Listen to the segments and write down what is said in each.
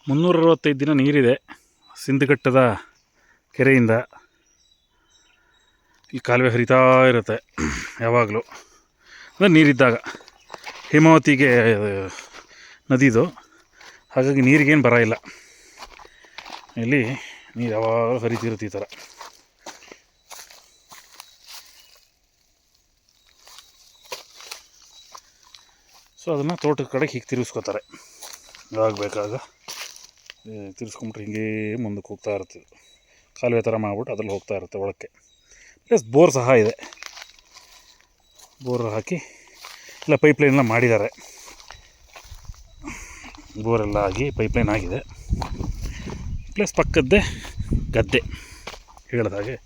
365 ದಿನ ನೀರಿದೆ ಸಿಂಧಘಟ್ಟದ ಕೆರೆಯಿಂದ. ಈ ಕಾಲುವೆ ಹರಿತಾ ಇರುತ್ತೆ ಯಾವಾಗಲೂ, ಅಂದರೆ ನೀರಿದ್ದಾಗ. ಹೇಮಾವತಿಗೆ ನದಿದು, ಹಾಗಾಗಿ ನೀರಿಗೇನು ಬರ ಇಲ್ಲ. ಇಲ್ಲಿ ನೀರು ಯಾವಾಗ ಹರಿತಿರುತ್ತೆ ಈ ಥರ. ಸೊ ಅದನ್ನು ತೋಟದ ಕಡೆ ಹೀಗೆ ತಿರುಗಿಸ್ಕೋತಾರೆ. ಯಾವಾಗ ಬೇಕಾಗ ತಿರ್ಸ್ಕೊಂಬಿಟ್ರೆ ಹಿಂಗೇ ಮುಂದಕ್ಕೆ ಹೋಗ್ತಾ ಇರ್ತೀವಿ. ಕಾಲುವೆ ಥರ ಮಾಡ್ಬಿಟ್ಟು ಅದ್ರಲ್ಲಿ ಹೋಗ್ತಾ ಇರುತ್ತೆ ಒಳಕ್ಕೆ. ಪ್ಲಸ್ ಬೋರ್ ಸಹ ಇದೆ. ಬೋರ್ ಹಾಕಿ ಇಲ್ಲ ಪೈಪ್ಲೈನೆಲ್ಲ ಮಾಡಿದ್ದಾರೆ. ಬೋರೆಲ್ಲ ಆಗಿ ಪೈಪ್ಲೈನ್ ಆಗಿದೆ. ಪ್ಲಸ್ ಪಕ್ಕದ್ದೇ ಗದ್ದೆ. ಹೇಳಿದ ಹಾಗೆ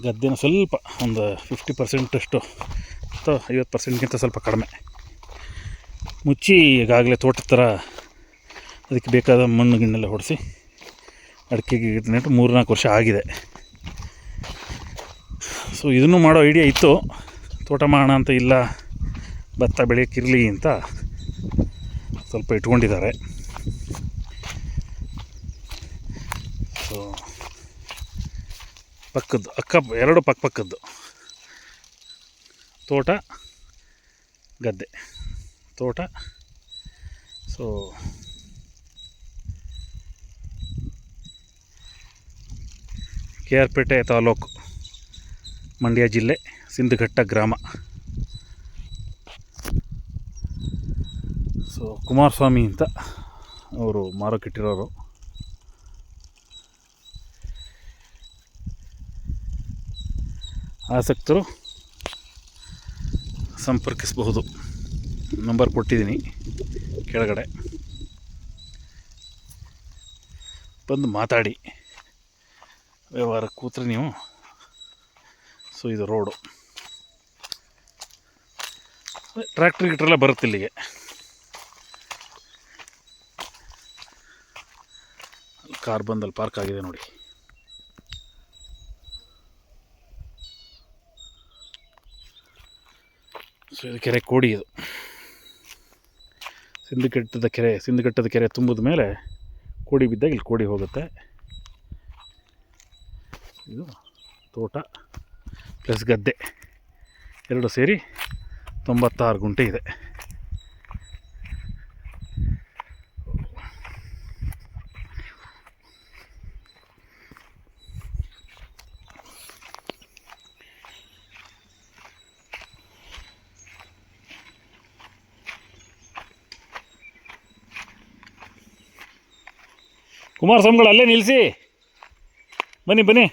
ಗದ್ದೆನ ಸ್ವಲ್ಪ ಒಂದು 50% ಅಥವಾ 50%ಗಿಂತ ಸ್ವಲ್ಪ ಕಡಿಮೆ ಮುಚ್ಚಿ ಈಗಾಗಲೇ ತೋಟದ ಥರ ಅದಕ್ಕೆ ಬೇಕಾದ ಮಣ್ಣು ಗಿಣ್ಣೆಲ್ಲ ಹೊಡೆಸಿ ಅಡಿಕೆಗೆ ನೆಟ್ಟು 3-4 ವರ್ಷ ಆಗಿದೆ. ಸೊ ಇದನ್ನು ಮಾಡೋ ಐಡಿಯಾ ಇತ್ತು, ತೋಟ ಮಾಡೋಣ ಅಂತ. ಇಲ್ಲ ಭತ್ತ ಬೆಳೆಯೋಕ್ಕಿರಲಿ ಅಂತ ಸ್ವಲ್ಪ ಇಟ್ಕೊಂಡಿದ್ದಾರೆ. ಸೊ ಪಕ್ಕದ್ದು ಎರಡು ಪಕ್ಕದ್ದು ತೋಟ ಗದ್ದೆ, ತೋಟ. ಸೊ KR ಪೇಟೆ ತಾಲೂಕು, ಮಂಡ್ಯ ಜಿಲ್ಲೆ, ಸಿಂಧಘಟ್ಟ ಗ್ರಾಮ. ಸೊ ಕುಮಾರಸ್ವಾಮಿ ಅಂತ ಅವರು ಮಾರೋಕ್ಕಿಟ್ಟಿರೋರು. ಆಸಕ್ತರು ಸಂಪರ್ಕಿಸಬಹುದು. ನಂಬರ್ ಕೊಟ್ಟಿದ್ದೀನಿ ಕೆಳಗಡೆ, ಬಂದು ಮಾತಾಡಿ ವ್ಯವಹಾರ ಕೂತ್ರೆ ನೀವು. ಸೊ ಇದು ರೋಡು, ಟ್ರ್ಯಾಕ್ಟ್ರ್ ಗಿಟ್ರೆಲ್ಲ ಬರುತ್ತೆ ಇಲ್ಲಿಗೆ. ಕಾರ್ ಬಂದಲ್ಲಿ ಪಾರ್ಕ್ ಆಗಿದೆ ನೋಡಿ. ಸೊ ಇದು ಕೆರೆ ಕೋಡಿ. ಇದು ಸಿಂಧಘಟ್ಟದ ಕೆರೆ ತುಂಬಿದ ಮೇಲೆ ಕೋಡಿ ಬಿದ್ದಾಗ ಇಲ್ಲಿ ಕೋಡಿ ಹೋಗುತ್ತೆ. ಇದು ತೋಟ ಪ್ಲಸ್ ಗದ್ದೆ ಎರಡು ಸೇರಿ 96 ಗುಂಟೆ ಇದೆ. ಕುಮಾರಸ್ವಾಮಿಗಳು ಅಲ್ಲೇ ನಿಲ್ಲಿಸಿ, ಬನ್ನಿ.